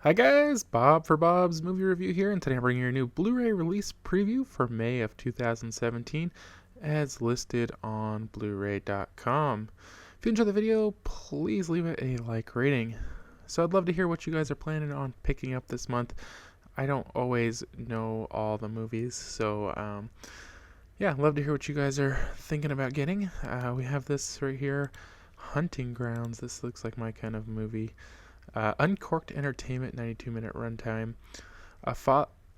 Hi guys, Bob for Bob's Movie Review here, and today I'm bringing you a new Blu-ray release preview for May of 2017 as listed on Blu-ray.com. If you enjoyed the video, please leave it a like rating. So I'd love to hear what you guys are planning on picking up this month. I don't always know all the movies, so yeah, I'd love to hear what you guys are thinking about getting. We have this right here, Hunting Grounds. This looks like my kind of movie. Uncorked entertainment, 92-minute runtime. A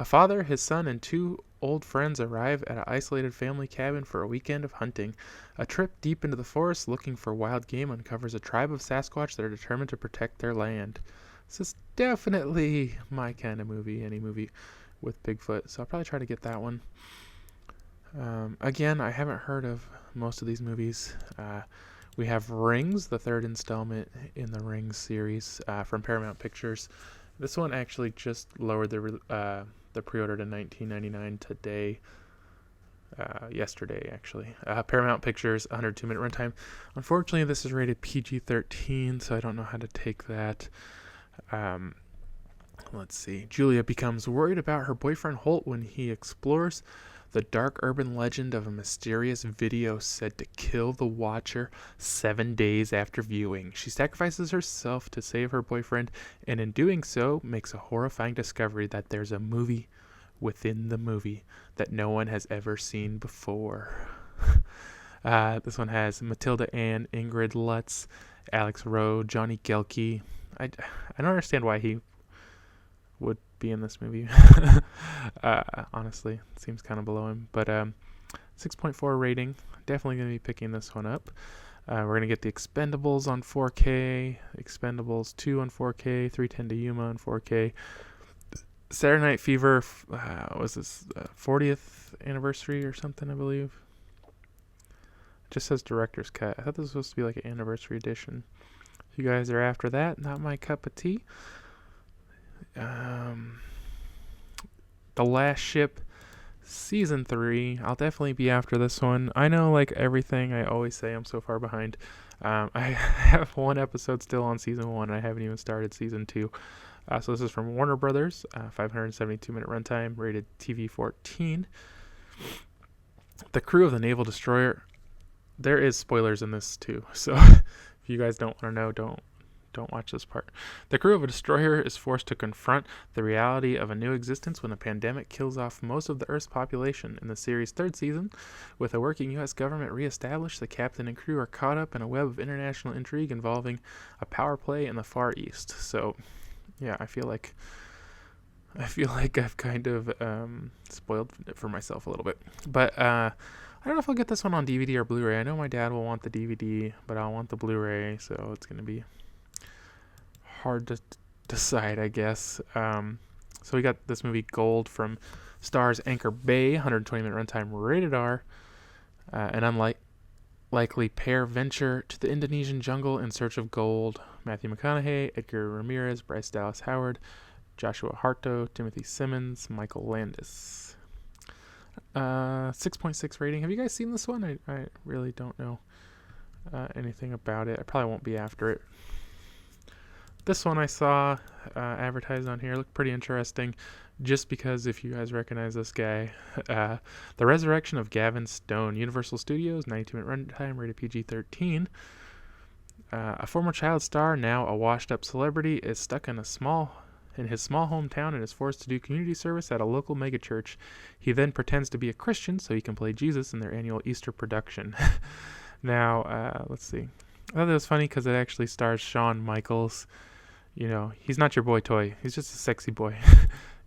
father, his son, and two old friends arrive at an isolated family cabin for a weekend of hunting. A trip deep into the forest looking for wild game uncovers a tribe of Sasquatch that are determined to protect their land. This is definitely my kind of movie, any movie with Bigfoot, so I'll probably try to get that one. Again, I haven't heard of most of these movies. We have Rings, the third installment in the Rings series from Paramount Pictures. This one actually just lowered the pre-order to $19.99 today. Yesterday, actually. Paramount Pictures, 102-minute runtime. Unfortunately, this is rated PG-13, so I don't know how to take that. Let's see. Julia becomes worried about her boyfriend Holt when he explores the dark urban legend of a mysterious video said to kill the watcher 7 days after viewing. She sacrifices herself to save her boyfriend, and in doing so, makes a horrifying discovery that there's a movie within the movie that no one has ever seen before. This one has Matilda Ann, Ingrid Lutz, Alex Rowe, Johnny Gelke. I don't understand why he would be in this movie. Honestly, it seems kind of below him, but 6.4 rating. Definitely going to be picking this one up. We're going to get the Expendables on 4K, Expendables 2 on 4K, 310 to Yuma on 4K. Saturday Night Fever was this 40th anniversary or something, I believe. It just says director's cut. I thought this was supposed to be like an anniversary edition. If you guys are after that, not my cup of tea. The Last Ship Season 3. I'll definitely be after this one. I know, like everything, I always say I'm so far behind. I have one episode still on Season 1, and I haven't even started Season 2. So this is from Warner Brothers, 572-minute runtime, rated TV 14. The crew of the naval destroyer. There is spoilers in this too, so if you guys don't want to know, don't watch this part. The crew of a destroyer is forced to confront the reality of a new existence when a pandemic kills off most of the Earth's population. In the series' third season, with a working U.S. government reestablished, the captain and crew are caught up in a web of international intrigue involving a power play in the Far East. So, yeah, I feel like I've kind of spoiled it for myself a little bit. But I don't know if I'll get this one on DVD or Blu-ray. I know my dad will want the DVD, but I'll want the Blu-ray, so it's going to be hard to decide, I guess. So we got this movie Gold from stars Anchor Bay, 120-minute runtime, rated R. An unlikely pair venture to the Indonesian jungle in search of gold. Matthew McConaughey, Edgar Ramirez, Bryce Dallas Howard, Joshua Harto, Timothy Simmons, Michael Landis. 6.6 rating. Have you guys seen this one? I really don't know anything about it. I probably won't be after it. This one I saw advertised on here looked pretty interesting, just because if you guys recognize this guy. The Resurrection of Gavin Stone, Universal Studios, 92-minute runtime, rated PG-13. A former child star, now a washed-up celebrity, is stuck in his small hometown and is forced to do community service at a local megachurch. He then pretends to be a Christian so he can play Jesus in their annual Easter production. Now, let's see. I thought that was funny because it actually stars Shawn Michaels. You know, he's not your boy toy. He's just a sexy boy.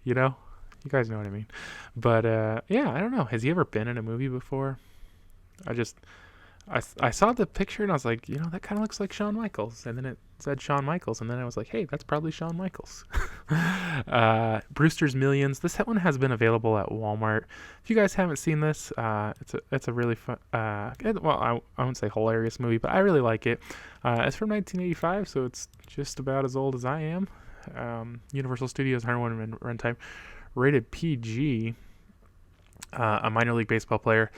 You know? You guys know what I mean. But, yeah, I don't know. Has he ever been in a movie before? I saw the picture and I was like, you know, that kind of looks like Shawn Michaels. And then it said Shawn Michaels. And then I was like, hey, that's probably Shawn Michaels. Brewster's Millions. This one has been available at Walmart. If you guys haven't seen this, it's a really fun, I wouldn't say hilarious movie, but I really like it. It's from 1985, so it's just about as old as I am. Universal Studios, 101 runtime, rated PG. A minor league baseball player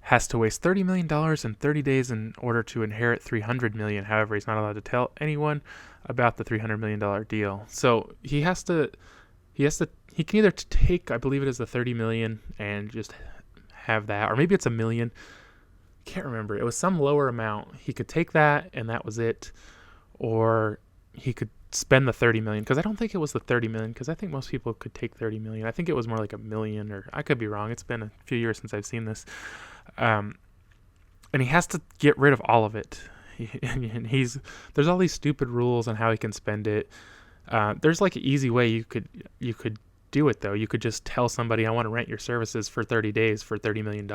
has to waste $30 million in 30 days in order to inherit $300 million. However, he's not allowed to tell anyone about the $300 million deal. So he can either take, I believe it is the $30 million and just have that, or maybe it's $1 million. Can't remember. It was some lower amount. He could take that and that was it, or he could spend the $30 million, because I don't think it was the $30 million, because I think most people could take $30 million. I think it was more like $1 million, or I could be wrong. It's been a few years since I've seen this. And he has to get rid of all of it. There's all these stupid rules on how he can spend it. There's like an easy way you could do it though. You could just tell somebody, I want to rent your services for 30 days for $30 million.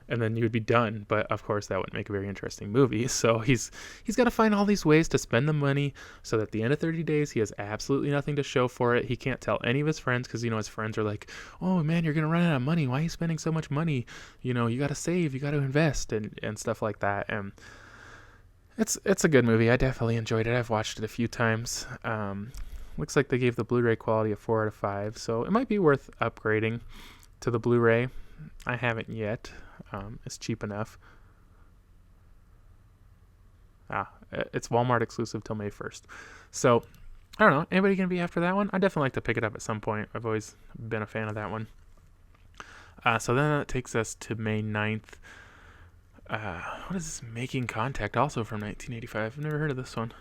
And then you would be done. But of course that wouldn't make a very interesting movie. So he's got to find all these ways to spend the money so that at the end of 30 days he has absolutely nothing to show for it. He can't tell any of his friends, because his friends are like, oh man, you're gonna run out of money, why are you spending so much money, you got to save, you got to invest, and stuff like that. And it's a good movie. I definitely enjoyed it. I've watched it a few times. Looks like they gave the Blu-ray quality a 4 out of 5, so it might be worth upgrading to the Blu-ray. I haven't yet. It's cheap enough. It's Walmart exclusive till May 1st. So, I don't know. Anybody gonna be after that one? I definitely like to pick it up at some point. I've always been a fan of that one. So then that takes us to May 9th. What is this? Making Contact, also from 1985. I've never heard of this one.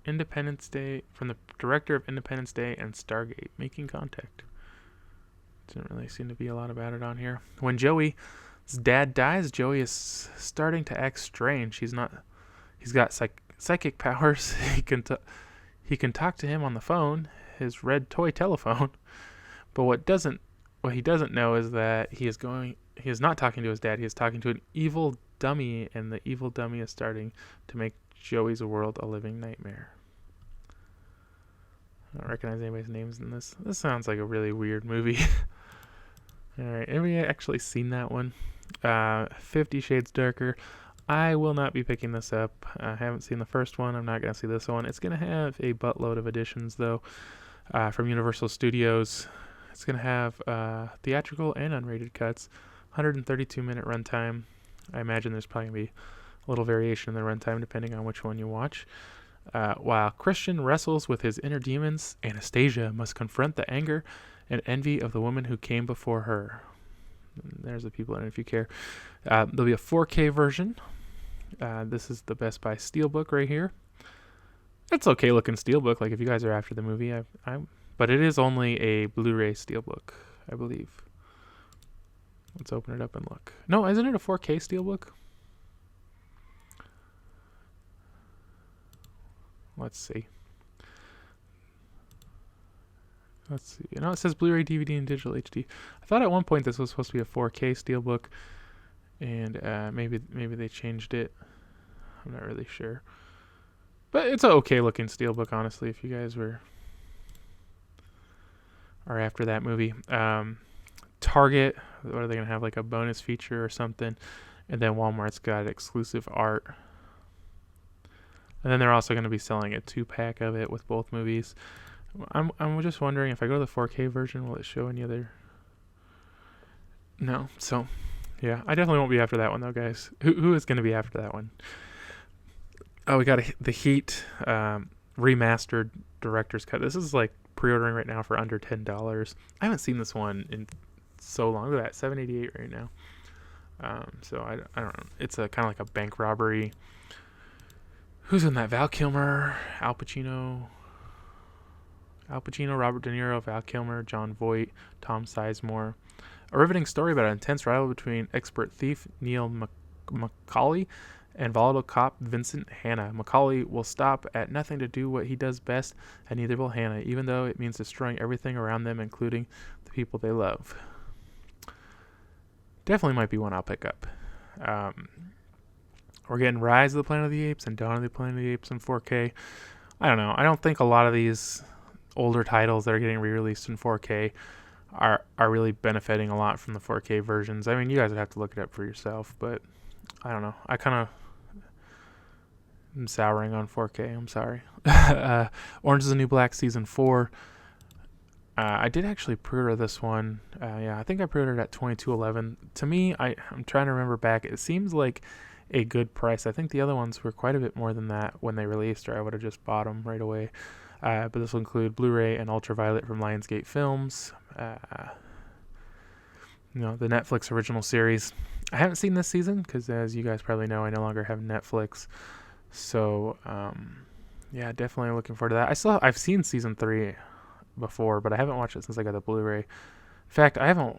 Independence Day, from the director of Independence Day and Stargate. Making Contact. Doesn't really seem to be a lot about it on here. When Joey's dad dies, Joey is starting to act strange. He's got psychic powers. He can talk to him on the phone, his red toy telephone. But what he doesn't know is that he is not talking to his dad. He is talking to an evil dummy, and the evil dummy is starting to make Joey's world a living nightmare. I don't recognize anybody's names in this. This sounds like a really weird movie. Alright, anybody actually seen that one? 50 Shades Darker. I will not be picking this up. I haven't seen the first one. I'm not going to see this one. It's going to have a buttload of editions, though, from Universal Studios. It's going to have theatrical and unrated cuts. 132-minute runtime. I imagine there's probably going to be a little variation in the runtime depending on which one you watch. While Christian wrestles with his inner demons, Anastasia must confront the anger and envy of the woman who came before her. There's the people in it if you care. There'll be a 4K version. This is the Best Buy Steelbook right here. It's okay looking Steelbook, like if you guys are after the movie. But it is only a Blu-ray Steelbook, I believe. Let's open it up and look. No, isn't it a 4K Steelbook? Let's see. It says Blu-ray, DVD, and digital HD. I thought at one point this was supposed to be a 4K Steelbook, and maybe they changed it. I'm not really sure. But it's an okay looking Steelbook, honestly, if you guys are after that movie. Target, what are they going to have, like a bonus feature or something? And then Walmart's got exclusive art. And then they're also going to be selling a 2-pack of it with both movies. I'm just wondering, if I go to the 4K version, will it show any other? No. So, yeah, I definitely won't be after that one, though, guys. Who is going to be after that one? Oh, we got the Heat remastered director's cut. This is like pre-ordering right now for under $10. I haven't seen this one in so long. Look at that, $7.88 right now. So I don't know. It's a kind of like a bank robbery. Who's in that? Val Kilmer, Al Pacino, Robert De Niro, Val Kilmer, John Voight, Tom Sizemore. A riveting story about an intense rivalry between expert thief Neil McCauley and volatile cop Vincent Hanna. McCauley will stop at nothing to do what he does best, and neither will Hanna, even though it means destroying everything around them, including the people they love. Definitely might be one I'll pick up. We're getting Rise of the Planet of the Apes and Dawn of the Planet of the Apes in 4K. I don't know. I don't think a lot of these older titles that are getting re-released in 4K are really benefiting a lot from the 4K versions. I mean, you guys would have to look it up for yourself, but I don't know. I kind of am souring on 4K. I'm sorry. Orange is the New Black Season 4. I did actually pre-order this one. Yeah, I think I pre-ordered at $22.11. To me, I'm trying to remember back. It seems like a good price. I think the other ones were quite a bit more than that when they released, or I would have just bought them right away. But this will include Blu-ray and Ultraviolet from Lionsgate Films. The Netflix original series. I haven't seen this season because, as you guys probably know, I no longer have Netflix. So, yeah, definitely looking forward to that. I've seen season 3 before, but I haven't watched it since I got the Blu-ray. In fact, I don't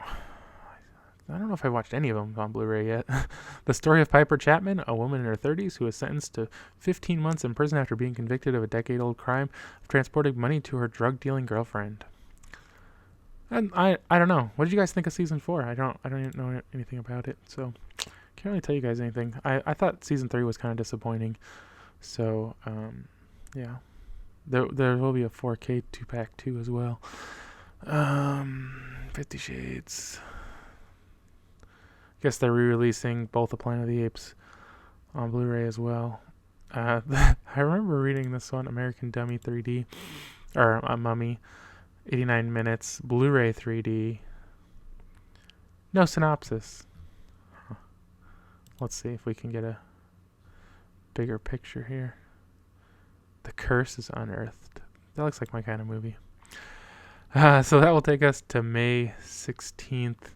know if I watched any of them on Blu-ray yet. The story of Piper Chapman, a woman in her 30s who was sentenced to 15 months in prison after being convicted of a decade-old crime of transporting money to her drug-dealing girlfriend. And I don't know. What did you guys think of season 4? I don't even know anything about it, so can't really tell you guys anything. I thought season 3 was kind of disappointing. So, yeah. There will be a 4K 2-pack too as well. 50 Shades. Guess they're re-releasing both the Planet of the Apes on Blu-ray as well. I remember reading this one, American Dummy 3D, or Mummy, 89 minutes, Blu-ray 3D. No synopsis. Huh. Let's see if we can get a bigger picture here. The Curse is Unearthed. That looks like my kind of movie. So that will take us to May 16th.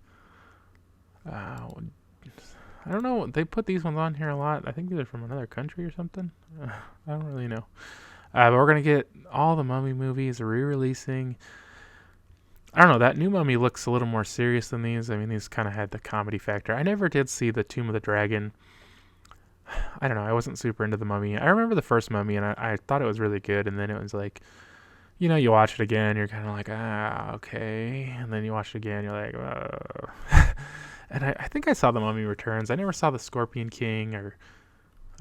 I don't know. They put these ones on here a lot. I think these are from another country or something. I don't really know. But we're going to get all the Mummy movies re-releasing. I don't know. That new Mummy looks a little more serious than these. I mean, these kind of had the comedy factor. I never did see the Tomb of the Dragon. I don't know. I wasn't super into the Mummy. I remember the first Mummy, and I thought it was really good. And then it was like, you watch it again, you're kind of like, okay. And then you watch it again, you're like, And I think I saw the Mummy Returns. I never saw the Scorpion King, or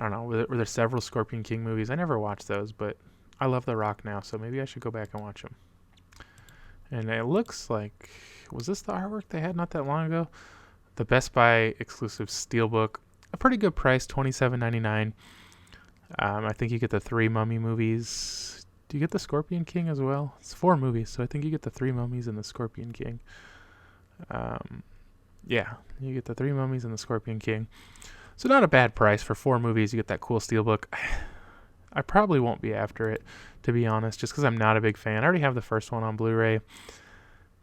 I don't know. Were there several Scorpion King movies? I never watched those, but I love The Rock now, so maybe I should go back and watch them. And it looks like, was this the artwork they had not that long ago? The Best Buy exclusive Steelbook. A pretty good price, $27.99. I think you get the 3 Mummy movies. Do you get the Scorpion King as well? It's 4 movies, so I think you get the 3 Mummies and the Scorpion King. Yeah, you get the 3 Mummies and the Scorpion King. So not a bad price for 4 movies. You get that cool Steelbook. I probably won't be after it, to be honest, just because I'm not a big fan. I already have the first one on Blu-ray.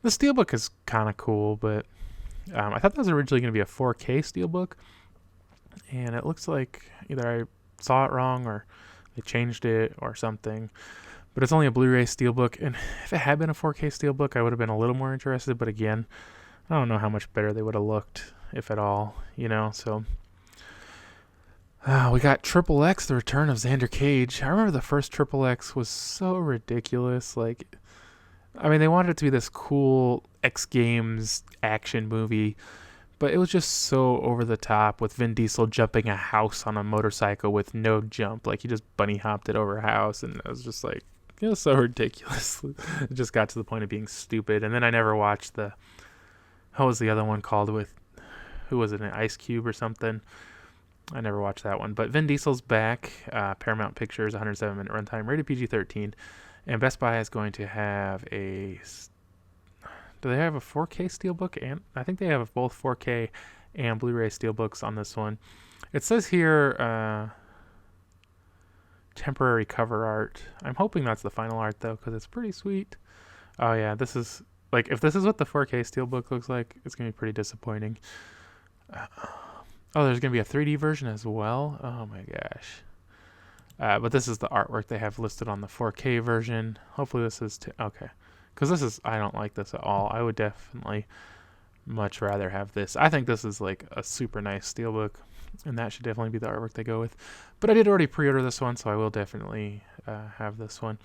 The Steelbook is kind of cool, but I thought that was originally going to be a 4K Steelbook. And it looks like either I saw it wrong or they changed it or something. But it's only a Blu-ray Steelbook. And if it had been a 4K Steelbook, I would have been a little more interested. But again, I don't know how much better they would have looked, if at all, So we got Triple X, The Return of Xander Cage. I remember the first Triple X was so ridiculous. They wanted it to be this cool X Games action movie, but it was just so over the top with Vin Diesel jumping a house on a motorcycle with no jump. He just bunny hopped it over a house, and it was just it was so ridiculous. It just got to the point of being stupid. And then I never watched what was the other one called with, who was it, an Ice Cube or something? I never watched that one. But Vin Diesels Back, Paramount Pictures, 107-minute runtime, rated PG-13. And Best Buy is going to have do they have a 4K Steelbook? And I think they have both 4K and Blu-ray Steelbooks on this one. It says here, temporary cover art. I'm hoping that's the final art, though, because it's pretty sweet. Oh, yeah, this is, if this is what the 4K Steelbook looks like, it's going to be pretty disappointing. There's going to be a 3D version as well. Oh, my gosh. But this is the artwork they have listed on the 4K version. Hopefully this is okay. Because I don't like this at all. I would definitely much rather have this. I think this is a super nice Steelbook, and that should definitely be the artwork they go with. But I did already pre-order this one, so I will definitely have this one.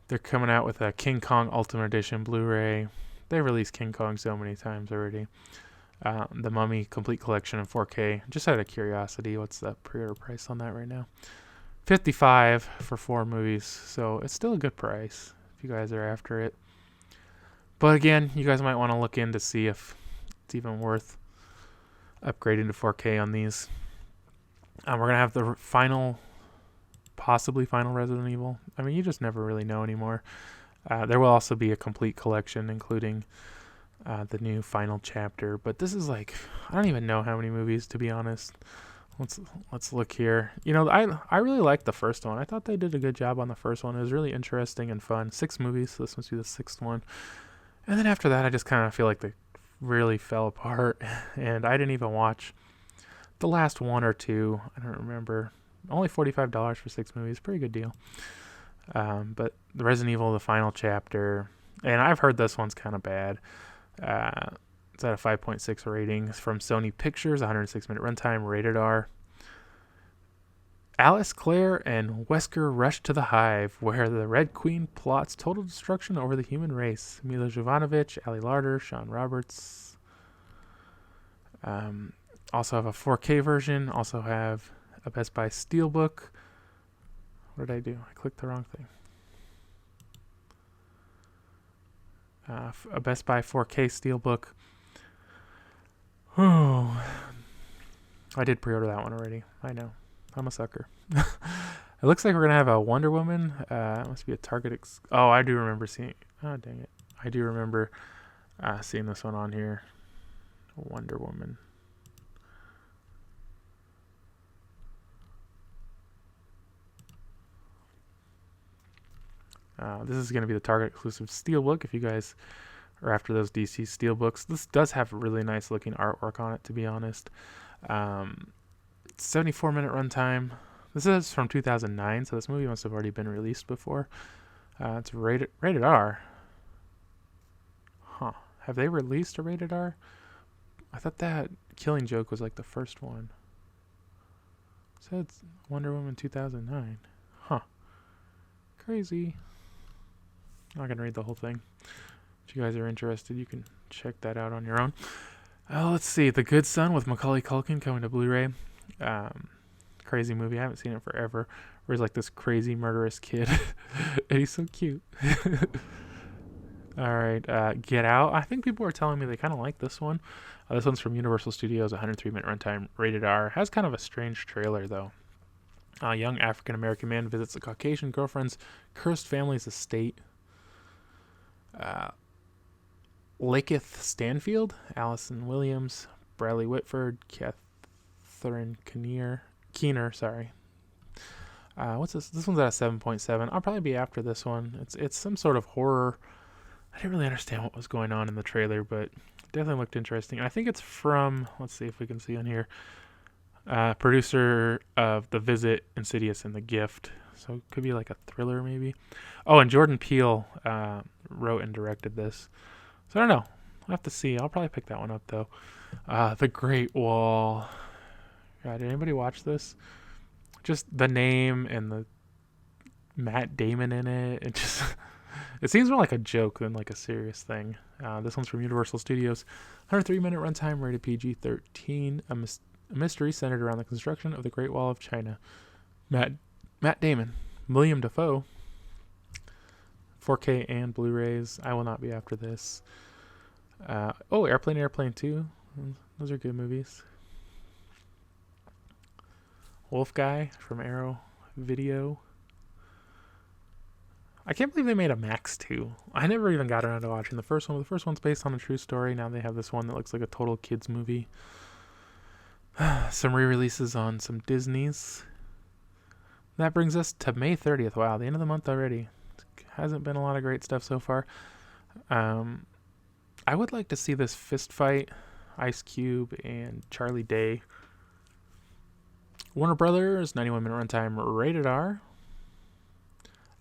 They're coming out with a King Kong Ultimate Edition Blu-ray. They released King Kong so many times already. The Mummy Complete Collection in 4K. Just out of curiosity, what's the pre-order price on that right now? $55 for 4 movies, so it's still a good price if you guys are after it. But again, you guys might want to look in to see if it's even worth upgrading to 4K on these. We're going to have the possibly final Resident Evil. I mean, you just never really know anymore. There will also be a complete collection, including the new final chapter. But this is like, I don't even know how many movies, to be honest. Let's look here. You know, I really liked the first one. I thought they did a good job on the first one. It was really interesting and fun. 6 movies, so this must be the 6th one. And then after that, I just kind of feel like they really fell apart. And I didn't even watch the last one or two. I don't remember. Only $45 for 6 movies. Pretty good deal. But the Resident Evil, the final chapter, and I've heard this one's kind of bad. It's at a 5.6 rating. It's from Sony Pictures, 106-minute runtime, rated R. Alice, Claire, and Wesker rush to the Hive, where the Red Queen plots total destruction over the human race. Mila Jovovich, Ali Larter, Sean Roberts. Also have a 4K version. Also have a Best Buy Steelbook. What did I do? I clicked the wrong thing. A Best Buy 4K Steelbook. Oh, I did pre-order that one already. I know. I'm a sucker. It looks like we're going to have a Wonder Woman. It must be a Target. Oh, I do remember seeing... Oh, dang it. I do remember seeing this one on here. Wonder Woman. This is going to be the Target exclusive Steelbook if you guys are after those DC Steelbooks. This does have really nice looking artwork on it, to be honest. 74-minute runtime. This is from 2009, so this movie must have already been released before. It's rated R. Huh. Have they released a rated R? I thought that Killing Joke was like the first one. It said Wonder Woman 2009. Huh. Crazy. I'm not going to read the whole thing. If you guys are interested, you can check that out on your own. Let's see. The Good Son with Macaulay Culkin coming to Blu-ray. Crazy movie. I haven't seen it forever. Where he's like this crazy murderous kid. And he's so cute. Alright. Get Out. I think people are telling me they kind of like this one. This one's from Universal Studios. 103-minute runtime. Rated R. Has kind of a strange trailer, though. A young African-American man visits a Caucasian girlfriend's cursed family's estate. Lakeith Stanfield, Allison Williams, Bradley Whitford, Catherine Keener. Sorry. What's this? This one's at a 7.7. I'll probably be after this one. It's some sort of horror. I didn't really understand what was going on in the trailer, but it definitely looked interesting. I think it's from, let's see if we can see on here, producer of The Visit, Insidious, and The Gift. So it could be like a thriller maybe. Oh, and Jordan Peele wrote and directed this. So I don't know. I'll have to see. I'll probably pick that one up though. The Great Wall. God, did anybody watch this? Just the name and the Matt Damon in it. It seems more like a joke than like a serious thing. This one's from Universal Studios. 103-minute runtime, rated PG-13. A mystery centered around the construction of the Great Wall of China. Matt Damon. William Dafoe. 4K and Blu-rays. I will not be after this. Airplane 2. Those are good movies. Wolf Guy from Arrow Video. I can't believe they made a Max 2. I never even got around to watching the first one. The first one's based on a true story. Now they have this one that looks like a total kids movie. Some re-releases on some Disneys. That brings us to May 30th. Wow, the end of the month already. Hasn't been a lot of great stuff so far. I would like to see this fist fight. Ice Cube and Charlie Day. Warner Brothers, 91-minute runtime, rated R.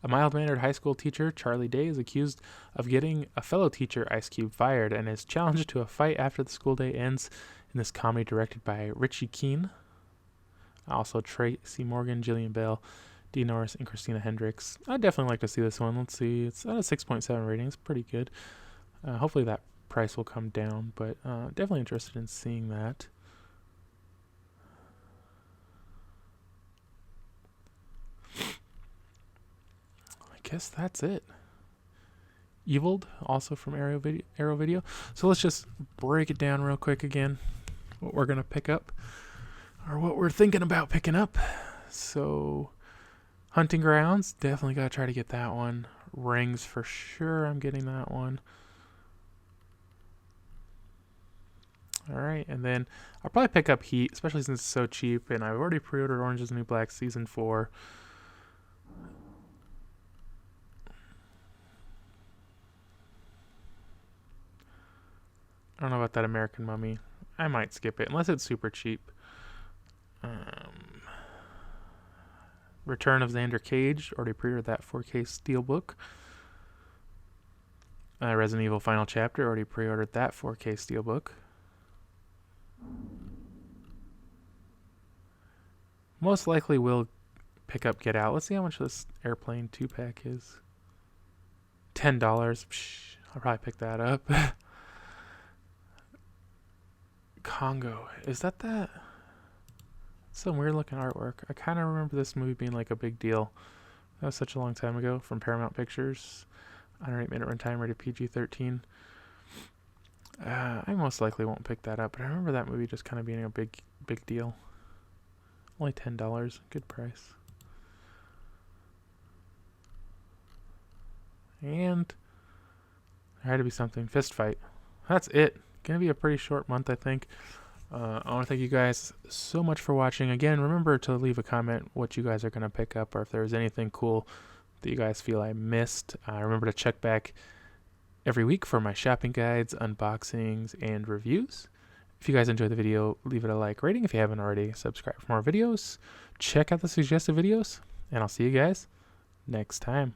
A mild-mannered high school teacher, Charlie Day, is accused of getting a fellow teacher, Ice Cube, fired and is challenged to a fight after the school day ends in this comedy directed by Richie Keene. Also Tracy Morgan, Jillian Bell, Dee Norris, and Christina Hendricks. I'd definitely like to see this one. Let's see. It's at a 6.7 rating. It's pretty good. Hopefully that price will come down, but definitely interested in seeing that. I guess that's it. Eviled, also from Arrow Video. So let's just break it down real quick again. What we're going to pick up, or what we're thinking about picking up. So, Hunting Grounds, definitely got to try to get that one. Rings for sure. I'm getting that one. Alright, and then I'll probably pick up Heat, especially since it's so cheap, and I've already pre-ordered Orange is the New Black Season 4. I don't know about that American Mummy. I might skip it, unless it's super cheap. Return of Xander Cage, already pre-ordered that 4K Steelbook. Resident Evil Final Chapter, already pre-ordered that 4K Steelbook. Most likely will pick up Get Out. Let's see how much this Airplane 2-pack is. $10. Psh, I'll probably pick that up. Congo. Is that? Some weird looking artwork. I kind of remember this movie being like a big deal. That was such a long time ago, from Paramount Pictures. 108-minute runtime, rated PG-13. I most likely won't pick that up, but I remember that movie just kind of being a big deal. Only $10. Good price. And there had to be something. Fist Fight. That's it. Gonna be a pretty short month, I think. I want to thank you guys so much for watching. Again, remember to leave a comment what you guys are going to pick up, or if there's anything cool that you guys feel I missed. Remember to check back every week for my shopping guides, unboxings, and reviews. If you guys enjoyed the video, leave it a like rating. If you haven't already, subscribe for more videos. Check out the suggested videos, and I'll see you guys next time.